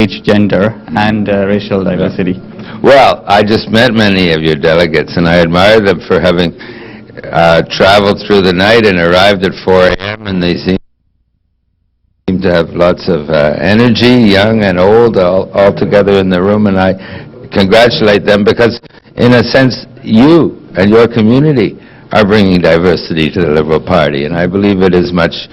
age, gender, and racial diversity. Well, I just met many of your delegates, and I admire them for having traveled through the night and arrived at 4 a.m., and they seem to have lots of energy, young and old, all together in the room, and I congratulate them because, in a sense, you and your community are bringing diversity to the Liberal Party, and I believe it is much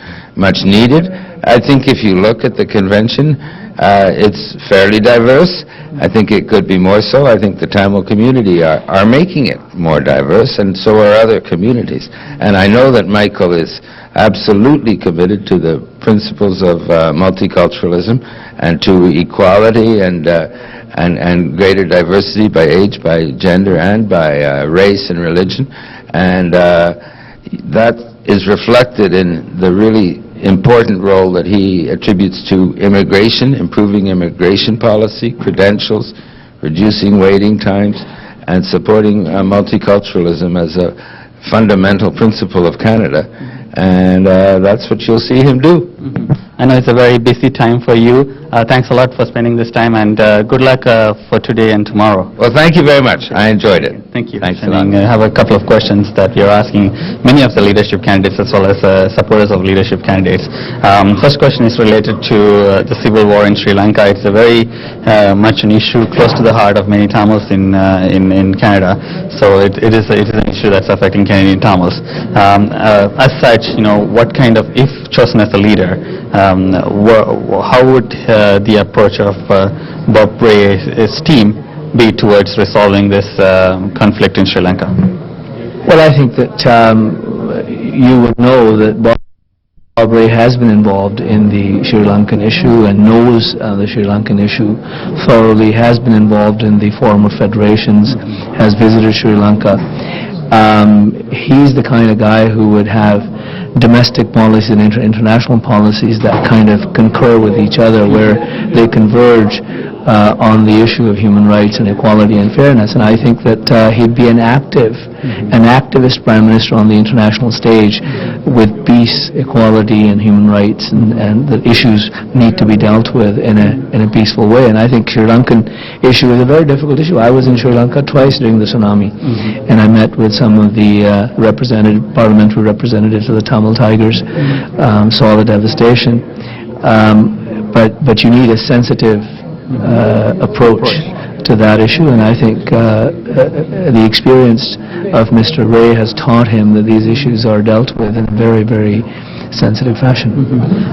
needed. I think if you look at the convention, it's fairly diverse. I think it could be more so. I think the Tamil community are making it more diverse, and so are other communities. And I know that Michael is absolutely committed to the principles of multiculturalism and to equality and greater diversity by age, by gender, and by race and religion. And that is reflected in the really important role that he attributes to immigration, improving immigration policy, credentials, reducing waiting times, and supporting multiculturalism as a fundamental principle of Canada. And that's what you'll see him do. I know it's a very busy time for you. Thanks a lot for spending this time, and good luck for today and tomorrow. Well, thank you very much. I enjoyed it. Thank you. Thanks a lot. I have a couple of questions that we are asking many of the leadership candidates as well as supporters of leadership candidates. First question is related to the civil war in Sri Lanka. It's a very much an issue close to the heart of many Tamils in Canada. So it is an issue that's affecting Canadian Tamils. As such, what kind of, if chosen as a leader, how would the approach of Bob Rae's team be towards resolving this conflict in Sri Lanka? Well, I think that you would know that Bob Rae has been involved in the Sri Lankan issue and knows the Sri Lankan issue thoroughly, has been involved in the Forum of Federations, has visited Sri Lanka. He's the kind of guy who would have domestic policies and international policies that kind of concur with each other, where they converge on the issue of human rights and equality and fairness. And I think that he'd be an activist prime minister on the international stage with peace, equality and human rights, and the issues need to be dealt with in a peaceful way. And I think Sri Lankan issue is a very difficult issue. I was in Sri Lanka twice during the tsunami, and I met with some of the parliamentary representatives of the Tamil Tigers, saw the devastation, but you need a sensitive approach to that issue, and I think the experience of Mr. Rae has taught him that these issues are dealt with in a very, very sensitive fashion.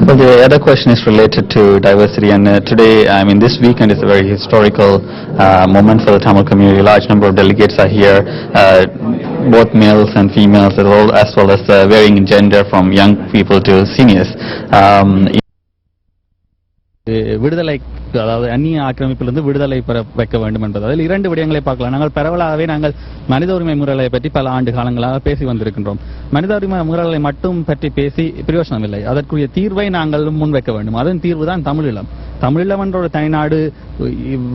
Well, the other question is related to diversity, and today, this weekend is a very historical moment for the Tamil community. A large number of delegates are here, both males and females, as well as varying gender from young people to seniors. விடுதலை, அதாவது அந்நிய ஆக்கிரமிப்பிலிருந்து விடுதலை பெற வைக்க வேண்டும் என்பது, அதில் இரண்டு விடயங்களை பார்க்கலாம். நாங்கள் பரவலாகவே மனித உரிமை முறைகளை பற்றி பல ஆண்டு காலங்களாக பேசி வந்திருக்கின்றோம். மனித உரிமை முறைகளை மட்டும் பற்றி பேசி பிரயோஜனம் இல்லை. அதற்குரிய தீர்வை நாங்கள் முன்வைக்க வேண்டும். அதன் தீர்வு தான் தமிழீழம். தமிழீழம் என்ற ஒரு தனிநாடு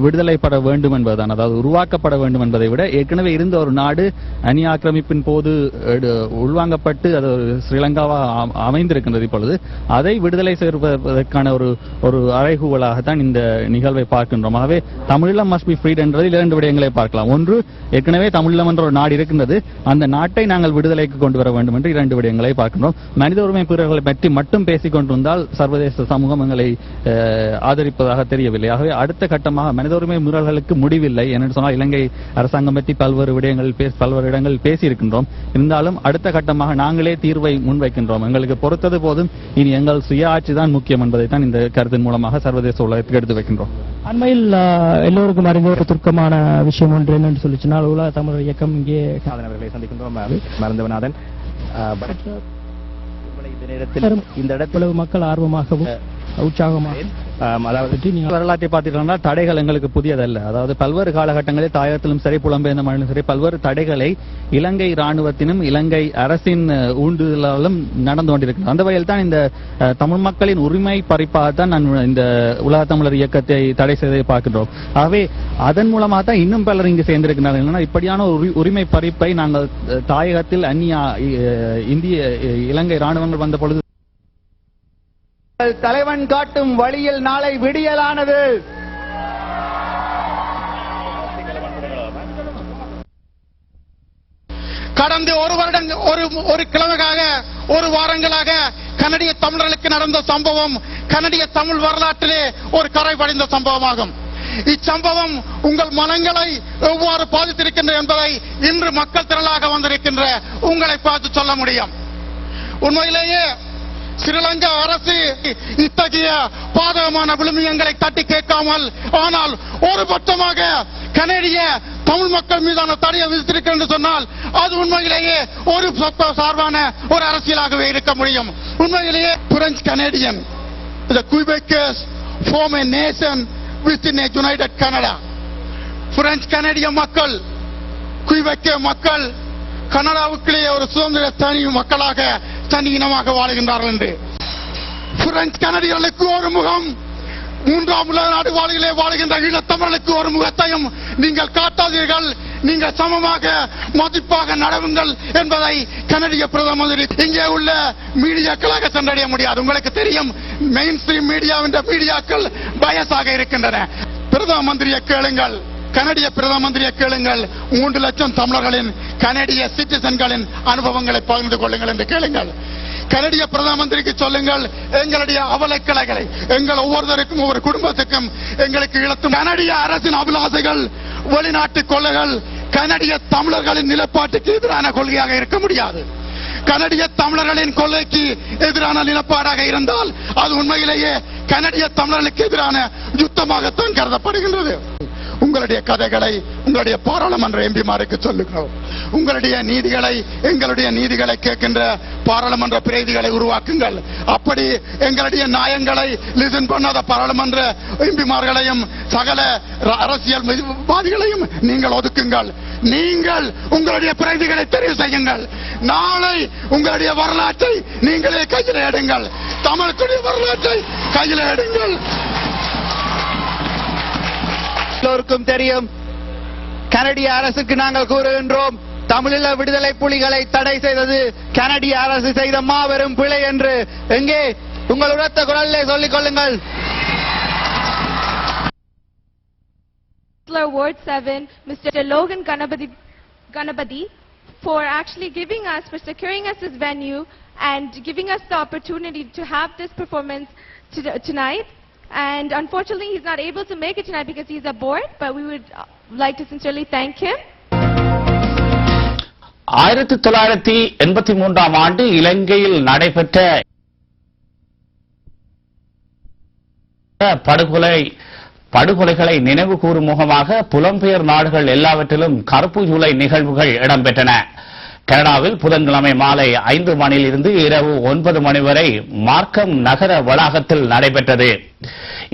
விடுதலை பெற வேண்டும் என்பதுதான், அதாவது உருவாக்கப்பட வேண்டும் என்பதை விட, ஏற்கனவே இருந்த ஒரு நாடு அந்நிய ஆக்கிரமிப்பின் போது உள்வாங்கப்பட்டு அது ஸ்ரீலங்காவாக அமைந்திருக்கின்றது. இப்பொழுது அதை விடுதலை செய்வதற்கான ஒரு அறைகூவலாகத்தான் இந்த நிகழ்வை பார்க்கின்றோம். ஆகவே தமிழீழம் மஸ்ட் பி ஃப்ரீட் என்றதில் இரண்டு விடயங்களை பார்க்கலாம். ஒன்று, ஏற்கனவே தமிழீழம் என்ற ஒரு நாடு இருக்கின்றது, அந்த நாட்டை நாங்கள் விடுதலைக்கு கொண்டு வர வேண்டும் என்று இரண்டு விடயங்களை பார்க்கின்றோம். மனித உரிமை பிறர்களை பற்றி மட்டும் பேசிக் கொண்டிருந்தால் சர்வதேச சமூகம் எங்களை ஆதரிப்பதாக தெரியவில்லை. ஆகவே அடுத்த கட்டமாக மனித உரிமை மீறல்களுக்கு முடிவில்லை என்று சொன்னால், இலங்கை அரசாங்கம் பற்றி பல்வேறு இடங்களில் பேசியிருக்கின்றோம். இருந்தாலும் அடுத்த கட்டமாக நாங்களே தீர்வை முன்வைக்கின்றோம். எங்களுக்கு பொறுத்தது போதும், இனி எங்கள் சுய ஆட்சி தான் முக்கியம் என்பதைத்தான் இந்த கருத்தின் மூலமாக சர்வதேச உலகத்துக்கு எடுத்து வைக்கின்றோம். அண்மையில் எல்லோருக்கும் அறிந்த ஒரு துர்க்கமான விஷயம் ஒன்று என்னென்று சொல்லிச்சுனால், உலக தமிழர் இயக்கம் இங்கே சாதனைகளை சந்திக்கின்றோம். மறந்தவநாதன் இந்த இடத்துல மக்கள் ஆர்வமாகவும் உற்சாகமாக, அதாவது நீங்கள் வரலாற்றை பார்த்தீங்கன்னா தடைகள் எங்களுக்கு புதியதல்ல. அதாவது பல்வேறு காலகட்டங்களில் தாயகத்திலும் சரி, புலம்பெயர்ந்த மாநிலம் சரி, பல்வேறு தடைகளை இலங்கை ராணுவத்தினும் இலங்கை அரசின் ஊண்டுதலாலும் நடந்து கொண்டிருக்கிறது. அந்த வகையில் தான் இந்த தமிழ் மக்களின் உரிமை பறிப்பாகத்தான் நான் இந்த உலக தமிழர் இயக்கத்தை தடை செய்வதை பார்க்கின்றோம். ஆகவே அதன் மூலமாக தான் இன்னும் பலர் இங்கு சேர்ந்திருக்கிறார்கள். இல்லைன்னா இப்படியான ஒரு உரிமை பறிப்பை நாங்கள் தாயகத்தில் இலங்கை ராணுவங்கள் வந்த பொழுது தலைவன் காட்டும் வழியில் நாளை விடியலானது. கடந்த ஒரு கிழமைக்காக ஒரு வாரங்களாக கனடிய தமிழர்களுக்கு நடந்த சம்பவம் கனடிய தமிழ் வரலாற்றிலே ஒரு கரை படிந்த சம்பவமாகும். இச்சம்பவம் உங்கள் மனங்களை எவ்வாறு பாதித்திருக்கின்றது என்பதை இன்று மக்கள் திரளாக வந்திருக்கின்ற உங்களை பார்த்து சொல்ல முடியும். உண்மையிலேயே ஸ்ரீலங்கா அரசு இத்தகைய பாதகமான விழுமியங்களை தட்டி கேட்காமல் ஆனால் ஒரு பட்சமாக கனடிய தமிழ் மக்கள் மீதான தடையை விதித்திருக்கிறது என்று சொன்னால் அது உண்மையிலேயே ஒரு சார்பான ஒரு அரசியலாகவே இருக்க முடியும். உண்மையிலேயே French Canadian the Quebecers form a nation within a united Canada. French கனடிய மக்கள் குயிபெக் மக்கள் கனடாவுக்குள்ளேயே ஒரு சுதந்திர தனி மக்களாக தனி இனமாக வாழுகின்றார்கள் என்று பிரெஞ்சு கனடியர்களுக்கு ஒரு முகம் மூன்றாம் உலக நாடு வாழ்களே வாழ்கின்ற ஈழத்தமிழர்களுக்கு ஒரு முகத்தையும் நீங்கள் காட்டாதீர்கள். நீங்கள் சமமாக மதிப்பாக நடவுங்கள் என்பதை கனடிய பிரதமர் இங்கே உள்ள மீடியாக்களாக சென்றடைய முடியாது. உங்களுக்கு தெரியும் மெயின் ஸ்ட்ரீம் மீடியாக்கள் பயஸாக இருக்கின்றன. பிரதம மந்திரியை கேளுங்கள், கனடிய பிரதம மந்திரியை கேளுங்கள், 3 லட்சம் தமிழர்களின் கனடிய சிட்டிசன்களின் அனுபவங்களை பகிர்ந்து கொள்ளுங்கள் என்று கேளுங்கள். கனடிய பிரதம மந்திரிக்கு சொல்லுங்கள் எங்களுடைய அவலக்கிளைகளை எங்கள் ஒவ்வொருவருக்கும் ஒவ்வொரு குடும்பத்துக்கும் எங்களுக்கு இழத்தும் கனடிய அரசின் அபிலாசைகள் வெளிநாட்டு கொள்ளைகள் கனடிய தமிழர்களின் நிலப்பாட்டுக்கு எதிரான கொள்கையாக இருக்க முடியாது. கனடிய தமிழர்களின் கொள்ளைக்கு எதிரான நிலப்பாடாக இருந்தால் அது உண்மையிலேயே கனடிய தமிழர்களுக்கு எதிரான யுத்தமாகத்தான் கருதப்படுகின்றது. உங்களுடைய கதைகளை உங்களுடைய பாராளுமன்ற எம்பிமாருக்கு சொல்லுகிறோம். உங்களுடைய நீதிகளை எங்களுடைய நீதிகளை கேட்கின்ற பாராளுமன்ற பிரதிகளை உருவாக்குங்கள். அப்படி எங்களுடைய நியாயங்களை லிசன் பண்ணாத பாராளுமன்ற எம்பிமார்களையும் சகல அரசியல்வாதிகளையும் நீங்கள் ஒதுக்குங்கள். நீங்கள் உங்களுடைய பிரதிகளை தெரிவு செய்யுங்கள். நாளை உங்களுடைய வரலாற்றை நீங்களே கையில் எடுங்கள். தமிழுடைய வரலாற்றை கையில் எடுங்கள். எல்லோருக்கும் தெரியும், கனடிய அரசுக்கு நாங்கள் கூறுகின்றோம், தமிழீழ விடுதலை புலிகளை தடை செய்தது கனடிய அரசு செய்த மாபெரும் பிழை என்று எங்கே உங்கள் உரத்த குரலிலே சொல்லிக் கொள்ளுங்கள். Ward 7, Mr. Logan Ganapathy, for actually giving us, for securing us this venue and giving us the opportunity to have this performance tonight. And unfortunately, he's not able to make it tonight because he's aboard, but we would like to sincerely thank him. 1983 ஆண்டு இலங்கையில் நடைபெற்ற படுகொலைகளை நினைவு கூறும் முகமாக புலம்பெயர் நாடுகள் எல்லாவற்றிலும் கருப்பு ஜூலை நிகழ்வுகள் இடம்பெற்றன. கனடாவில் புதன்கிழமை மாலை 5 மணியிலிருந்து இரவு 9 மணி வரை மார்க்கம் நகர வளாகத்தில் நடைபெற்றது.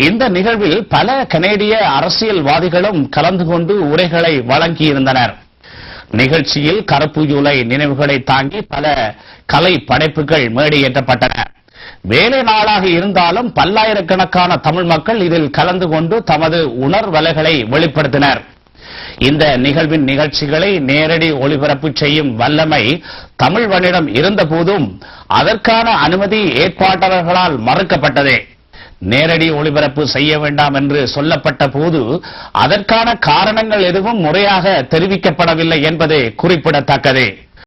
இந்த நிகழ்வில் பல கனேடிய அரசியல்வாதிகளும் கலந்து கொண்டு உரைகளை வழங்கியிருந்தனர். நிகழ்ச்சியில் கருப்பு ஜூலை நினைவுகளை தாங்கி பல கலை படைப்புகள் மேடையேற்றப்பட்டன. வேலை நாளாக இருந்தாலும் பல்லாயிரக்கணக்கான தமிழ் மக்கள் இதில் கலந்து கொண்டு தமது உணர்வலைகளை வெளிப்படுத்தினர். இந்த நிகழ்வின் நிகழ்ச்சிகளை நேரடி ஒளிபரப்பு செய்யும் வல்லமை தமிழ்வனிடம் இருந்த போதும் அதற்கான அனுமதி ஏற்பாட்டாளர்களால் மறுக்கப்பட்டது. நேரடி ஒளிபரப்பு செய்ய வேண்டாம் என்று சொல்லப்பட்ட போது அதற்கான காரணங்கள் எதுவும் முறையாக தெரிவிக்கப்படவில்லை என்பது குறிப்பிடத்தக்கது.